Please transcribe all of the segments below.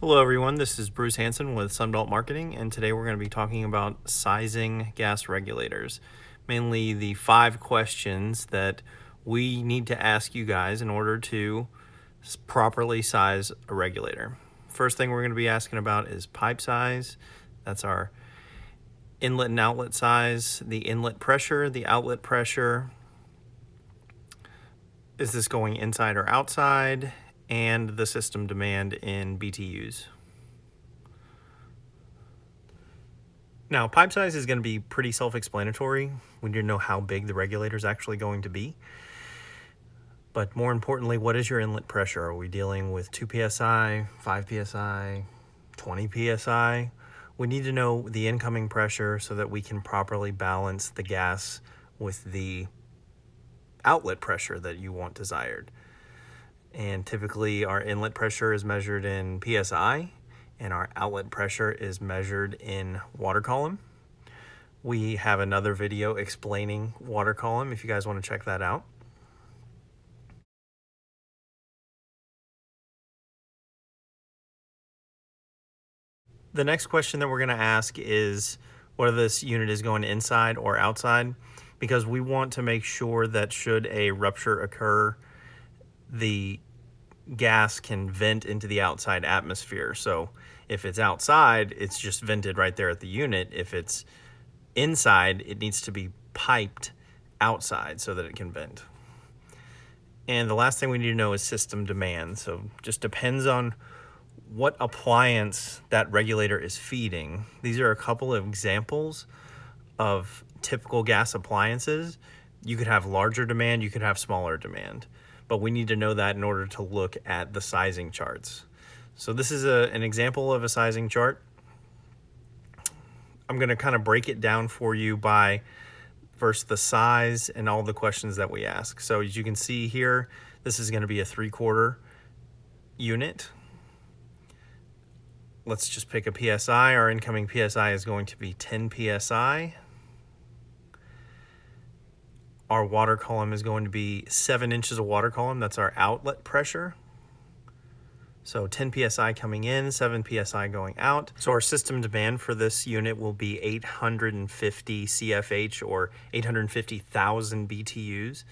Hello everyone, this is Bruce Hansen with Sunbelt Marketing, and today we're going to be talking about sizing gas regulators. Mainly the 5 questions that we need to ask you guys in order to properly size a regulator. First thing we're going to be asking about is pipe size. That's our inlet and outlet size, the inlet pressure, the outlet pressure. Is this going inside or outside? And the system demand in BTUs. Now, pipe size is going to be pretty self-explanatory. We need to know how big the regulator is actually going to be. But more importantly, what is your inlet pressure? Are we dealing with 2 psi, 5 psi, 20 psi? We need to know the incoming pressure so that we can properly balance the gas with the outlet pressure that you want desired. And typically our inlet pressure is measured in psi and our outlet pressure is measured in water column. We have another video explaining water column if you guys want to check that out. The next question that we're going to ask is whether this unit is going inside or outside, because we want to make sure that should a rupture occur, the gas can vent into the outside atmosphere. So if it's outside, it's just vented right there at the unit. If it's inside, it needs to be piped outside so that it can vent. And the last thing we need to know is system demand. So just depends on what appliance that regulator is feeding. These are a couple of examples of typical gas appliances. You could have larger demand, you could have smaller demand, but we need to know that in order to look at the sizing charts. So this is an example of a sizing chart. I'm going to kind of break it down for you by first the size and all the questions that we ask. So as you can see here, this is going to be a 3/4 unit. Let's just pick a PSI. Our incoming PSI is going to be 10 PSI. Our water column is going to be 7 inches of water column. That's our outlet pressure. So 10 PSI coming in, 7 PSI going out. So our system demand for this unit will be 850 CFH or 850,000 BTUs.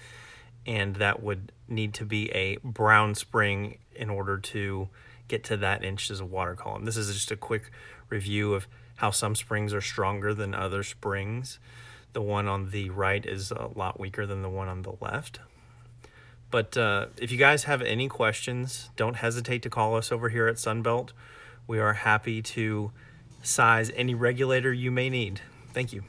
And that would need to be a brown spring in order to get to that inches of water column. This is just a quick review of how some springs are stronger than other springs. The one on the right is a lot weaker than the one on the left. But if you guys have any questions, don't hesitate to call us over here at Sunbelt. We are happy to size any regulator you may need. Thank you.